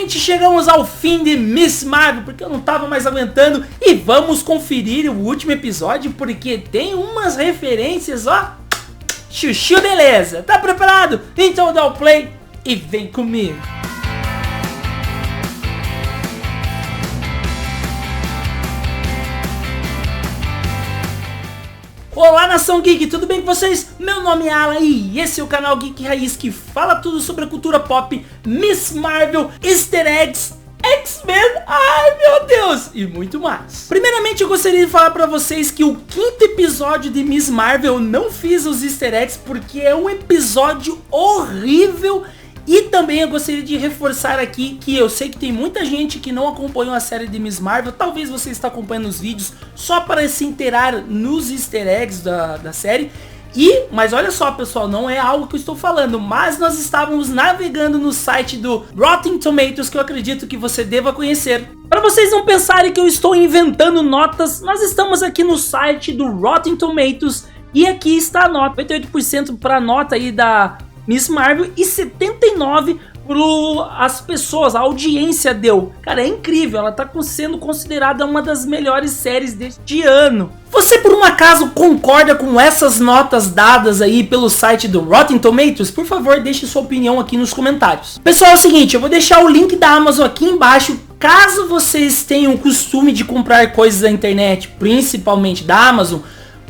finalmente chegamos ao fim de Miss Marvel, porque eu não tava mais aguentando. E vamos conferir o último episódio, porque tem umas referências, ó. Chuchu, beleza? Tá preparado? Então dá o play e vem comigo. Olá, Nação Geek, tudo bem com vocês? Meu nome é Alan e esse é o canal Geek Raiz que fala tudo sobre a cultura pop, Miss Marvel, Easter Eggs, X-Men, ai meu Deus, e muito mais. Primeiramente eu gostaria de falar pra vocês que o 5º episódio de Miss Marvel eu não fiz os Easter Eggs porque é um episódio horrível. E também eu gostaria de reforçar aqui que eu sei que tem muita gente que não acompanhou a série de Miss Marvel. Talvez você está acompanhando os vídeos só para se inteirar nos easter eggs da série. Mas olha só, pessoal, não é algo que eu estou falando, mas nós estávamos navegando no site do Rotten Tomatoes, que eu acredito que você deva conhecer. Para vocês não pensarem que eu estou inventando notas, nós estamos aqui no site do Rotten Tomatoes e aqui está a nota, 88% para a nota aí da Miss Marvel e 79% as pessoas, a audiência deu. Cara, é incrível, ela tá sendo considerada uma das melhores séries deste ano. Você por um acaso concorda com essas notas dadas aí pelo site do Rotten Tomatoes? Por favor, deixe sua opinião aqui nos comentários. Pessoal, é o seguinte, eu vou deixar o link da Amazon aqui embaixo. Caso vocês tenham o costume de comprar coisas da internet, principalmente da Amazon,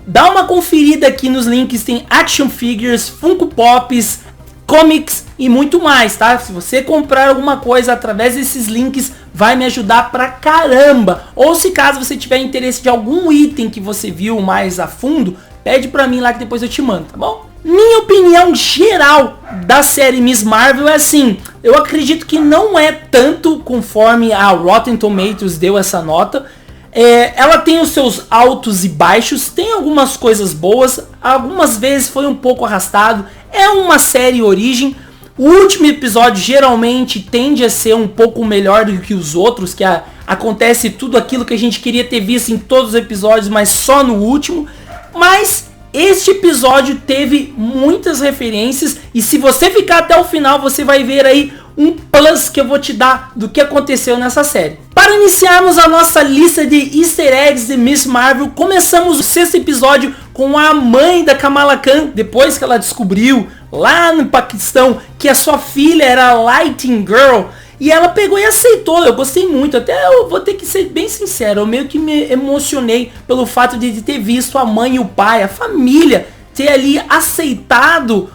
dá uma conferida aqui nos links, tem action figures, Funko Pops, comics e muito mais, tá? Se você comprar alguma coisa através desses links, vai me ajudar pra caramba. Ou se caso você tiver interesse de algum item que você viu mais a fundo, pede pra mim lá que depois eu te mando, tá bom? Minha opinião geral da série Miss Marvel é assim, eu acredito que não é tanto conforme a Rotten Tomatoes deu essa nota. Ela tem os seus altos e baixos, tem algumas coisas boas, algumas vezes foi um pouco arrastado, é uma série origem. O último episódio geralmente tende a ser um pouco melhor do que os outros, que acontece tudo aquilo que a gente queria ter visto em todos os episódios, mas só no último. Mas este episódio teve muitas referências e se você ficar até o final você vai ver aí um plus que eu vou te dar do que aconteceu nessa série. Para iniciarmos a nossa lista de easter eggs de Miss Marvel, começamos o 6º episódio com a mãe da Kamala Khan, depois que ela descobriu lá no Paquistão que a sua filha era a Lighting Girl, e ela pegou e aceitou. Eu gostei muito, até eu vou ter que ser bem sincero, eu meio que me emocionei pelo fato de ter visto a mãe e o pai, a família, ter ali aceitado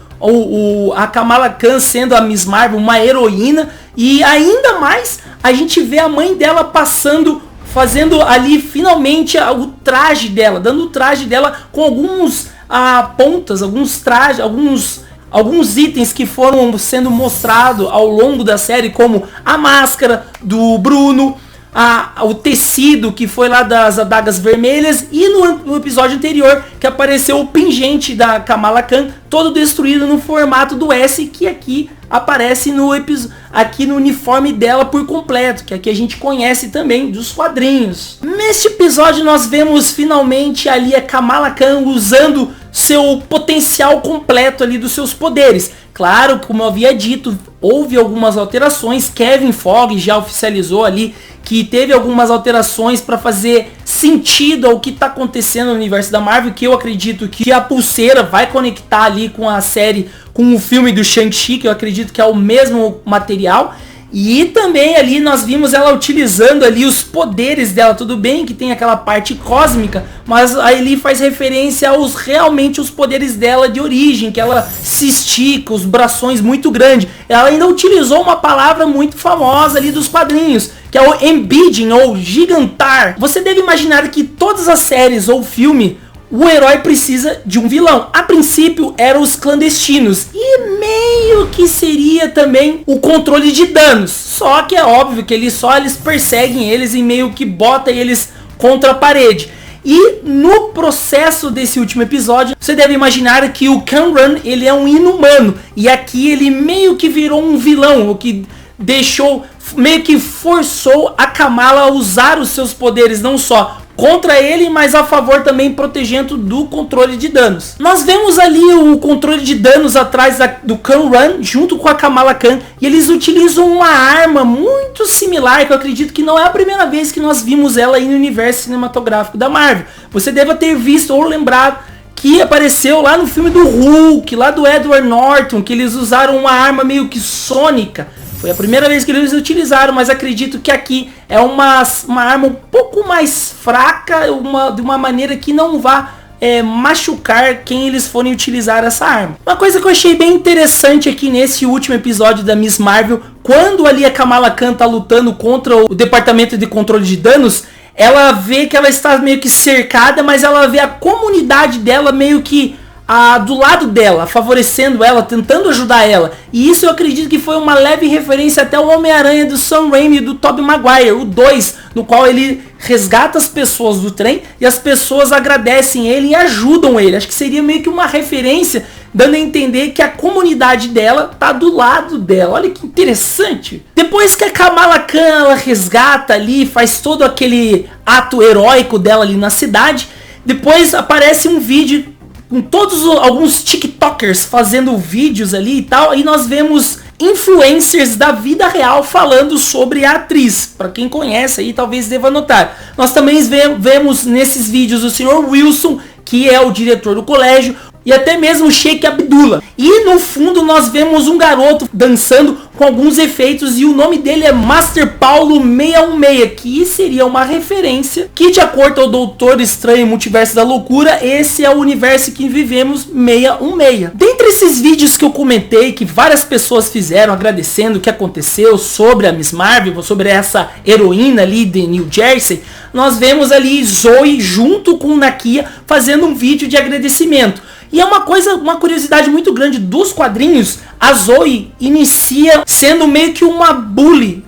a Kamala Khan sendo a Miss Marvel, uma heroína. E ainda mais a gente vê a mãe dela fazendo ali finalmente o traje dela, dando o traje dela com alguns pontas, alguns trajes, alguns itens que foram sendo mostrados ao longo da série, como a máscara do Bruno, o tecido que foi lá das adagas vermelhas, e no episódio anterior que apareceu o pingente da Kamala Khan todo destruído no formato do S, que aqui aparece aqui no uniforme dela por completo, que aqui a gente conhece também dos quadrinhos. Neste episódio nós vemos finalmente ali a Kamala Khan usando seu potencial completo ali dos seus poderes. Claro, como eu havia dito, houve algumas alterações. Kevin Feige já oficializou ali que teve algumas alterações para fazer sentido ao que está acontecendo no universo da Marvel, que eu acredito que a pulseira vai conectar ali com a série, com o filme do Shang-Chi, que eu acredito que é o mesmo material. E também ali nós vimos ela utilizando ali os poderes dela, tudo bem que tem aquela parte cósmica, mas aí faz referência realmente os poderes dela de origem, que ela se estica, os braços muito grandes. Ela ainda utilizou uma palavra muito famosa ali dos quadrinhos, que é o embedding ou gigantar. Você deve imaginar que todas as séries ou filme, o herói precisa de um vilão. A princípio eram os clandestinos e meio que seria também o controle de danos. Só que é óbvio que eles perseguem eles e meio que botam eles contra a parede. E no processo desse último episódio, você deve imaginar que o Kamran, ele é um inumano. E aqui ele meio que virou um vilão, o que meio que forçou a Kamala a usar os seus poderes, não só contra ele, mas a favor também protegendo do controle de danos. Nós vemos ali o controle de danos atrás do Khan Run, junto com a Kamala Khan, e eles utilizam uma arma muito similar, que eu acredito que não é a primeira vez que nós vimos ela aí no universo cinematográfico da Marvel. Você deve ter visto ou lembrado que apareceu lá no filme do Hulk, lá do Edward Norton, que eles usaram uma arma meio que sônica. Foi a primeira vez que eles utilizaram, mas acredito que aqui é uma arma um pouco mais fraca, de uma maneira que não vá machucar quem eles forem utilizar essa arma. Uma coisa que eu achei bem interessante aqui nesse último episódio da Miss Marvel, quando ali a Kamala Khan tá lutando contra o Departamento de Controle de Danos, ela vê que ela está meio que cercada, mas ela vê a comunidade dela meio que do lado dela, favorecendo ela, tentando ajudar ela. E isso eu acredito que foi uma leve referência até ao Homem-Aranha do Sam Raimi e do Tobey Maguire, o 2, no qual ele resgata as pessoas do trem e as pessoas agradecem ele e ajudam ele. Acho que seria meio que uma referência, dando a entender que a comunidade dela tá do lado dela. Olha que interessante. Depois que a Kamala Khan ela resgata ali, faz todo aquele ato heróico dela ali na cidade, depois aparece um vídeo com alguns TikTokers fazendo vídeos ali e tal, e nós vemos influencers da vida real falando sobre a atriz. Para quem conhece aí, talvez deva notar. Nós também vemos nesses vídeos o Sr. Wilson, que é o diretor do colégio, e até mesmo o Sheik Abdullah. E no fundo nós vemos um garoto dançando com alguns efeitos e o nome dele é Master Paulo 616, que seria uma referência que, de acordo ao Doutor Estranho Multiverso da Loucura, esse é o universo que vivemos 616. Dentre esses vídeos que eu comentei, que várias pessoas fizeram agradecendo o que aconteceu sobre a Miss Marvel, sobre essa heroína ali de New Jersey, nós vemos ali Zoe junto com Nakia fazendo um vídeo de agradecimento. E é uma curiosidade muito grande dos quadrinhos. A Zoe inicia sendo meio que uma bully.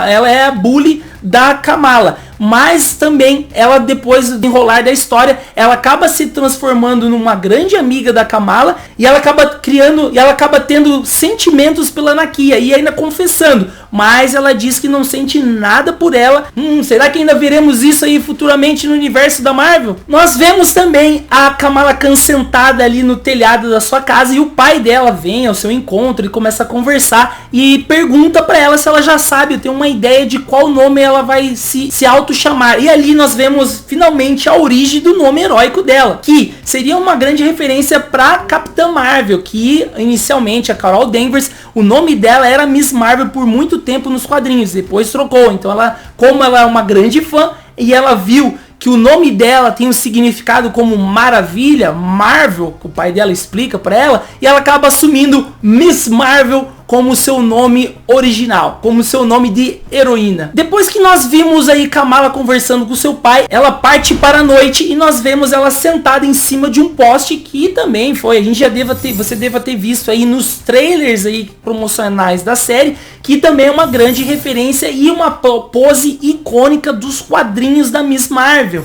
Ela é a bully da Kamala. Mas também ela, depois do enrolar da história, ela acaba se transformando numa grande amiga da Kamala. E ela acaba tendo sentimentos pela Nakia. E ainda confessando. Mas ela diz que não sente nada por ela. Será que ainda veremos isso aí futuramente no universo da Marvel? Nós vemos também a Kamala Khan sentada ali no telhado da sua casa. E o pai dela vem ao seu encontro e começa a conversar. E pergunta pra ela se ela já sabe, tem uma ideia de qual nome ela vai se auto-chamar. E ali nós vemos finalmente a origem do nome heróico dela. Que seria uma grande referência pra Capitã Marvel. Que inicialmente a Carol Danvers, o nome dela era Miss Marvel por muito tempo nos quadrinhos. Depois trocou. Então como ela é uma grande fã e ela viu que o nome dela tem um significado como maravilha, Marvel, que o pai dela explica pra ela, e ela acaba assumindo Miss Marvel como seu nome original, como seu nome de heroína. Depois que nós vimos aí Kamala conversando com seu pai, ela parte para a noite e nós vemos ela sentada em cima de um poste, que também foi, você deva ter visto aí nos trailers aí promocionais da série, que também é uma grande referência e uma pose icônica dos quadrinhos da Miss Marvel.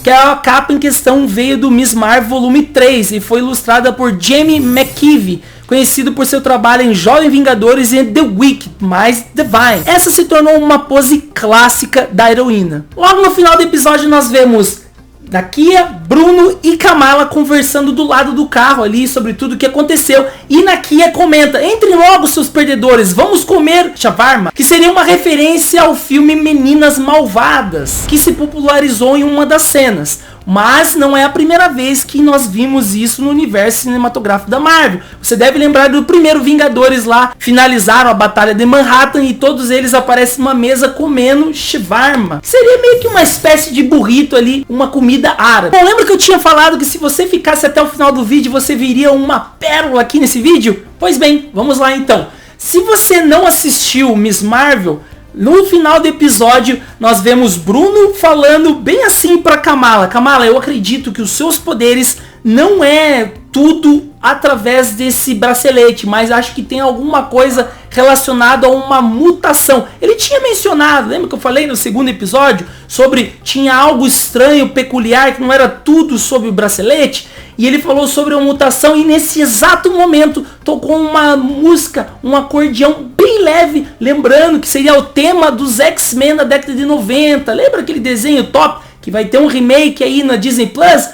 Que a capa em questão veio do Miss Marvel volume 3 e foi ilustrada por Jamie McKeevy, conhecido por seu trabalho em Jovem Vingadores e The Wicked, mais Divine. Essa se tornou uma pose clássica da heroína. Logo no final do episódio nós vemos Nakia, Bruno e Kamala conversando do lado do carro ali sobre tudo o que aconteceu. E Nakia comenta: entrem logo, seus perdedores, vamos comer shawarma. Que seria uma referência ao filme Meninas Malvadas, que se popularizou em uma das cenas. Mas não é a primeira vez que nós vimos isso no universo cinematográfico da Marvel. Você deve lembrar do primeiro Vingadores lá, finalizaram a batalha de Manhattan e todos eles aparecem numa mesa comendo shawarma. Seria meio que uma espécie de burrito ali, uma comida árabe. Bom, lembra que eu tinha falado que se você ficasse até o final do vídeo, você viria uma pérola aqui nesse vídeo? Pois bem, vamos lá então. Se você não assistiu Miss Marvel, no final do episódio, nós vemos Bruno falando bem assim pra Kamala: Kamala, eu acredito que os seus poderes não é tudo através desse bracelete, mas acho que tem alguma coisa relacionada a uma mutação. Ele tinha mencionado, lembra que eu falei no segundo episódio, sobre tinha algo estranho, peculiar, que não era tudo sobre o bracelete? E ele falou sobre uma mutação e nesse exato momento tocou uma música, um acordeão bem leve, lembrando que seria o tema dos X-Men da década de 90. Lembra aquele desenho top que vai ter um remake aí na Disney Plus.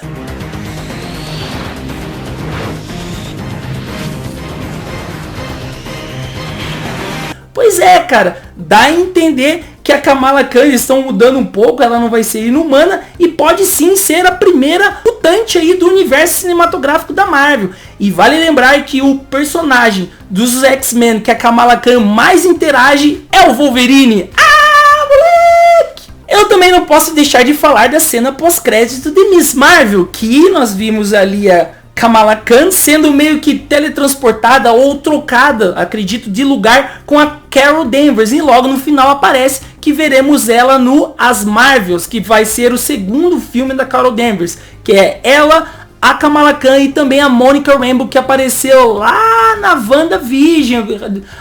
Pois é, cara, dá a entender que a Kamala Khan eles estão mudando um pouco, ela não vai ser inumana e pode sim ser a primeira mutante aí do universo cinematográfico da Marvel. E vale lembrar que o personagem dos X-Men que a Kamala Khan mais interage é o Wolverine. Ah, moleque! Eu também não posso deixar de falar da cena pós-crédito de Miss Marvel, que nós vimos ali a Kamala Khan sendo meio que teletransportada ou trocada, acredito, de lugar com a Carol Danvers. E logo no final aparece que veremos ela no As Marvels, que vai ser o segundo filme da Carol Danvers, que é ela, a Kamala Khan e também a Monica Rambeau, que apareceu lá na WandaVision,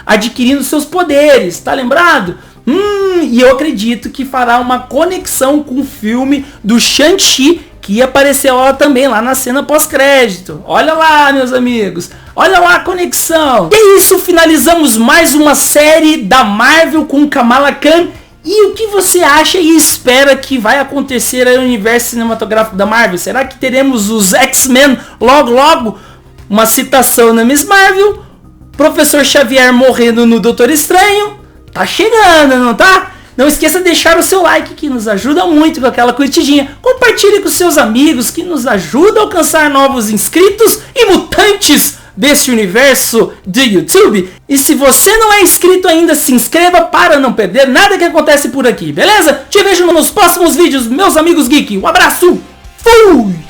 adquirindo seus poderes, tá lembrado? E eu acredito que fará uma conexão com o filme do Shang-Chi, que apareceu ela também lá na cena pós-crédito. Olha lá, meus amigos. Olha lá a conexão. E é isso, finalizamos mais uma série da Marvel com Kamala Khan. E o que você acha e espera que vai acontecer aí no universo cinematográfico da Marvel? Será que teremos os X-Men logo? Uma citação na Miss Marvel. Professor Xavier morrendo no Doutor Estranho. Tá chegando, não tá? Não esqueça de deixar o seu like, que nos ajuda muito com aquela curtidinha. Compartilhe com seus amigos, que nos ajuda a alcançar novos inscritos e mutantes desse universo do YouTube. E se você não é inscrito ainda, se inscreva para não perder nada que acontece por aqui, beleza? Te vejo nos próximos vídeos, meus amigos geek. Um abraço, fui!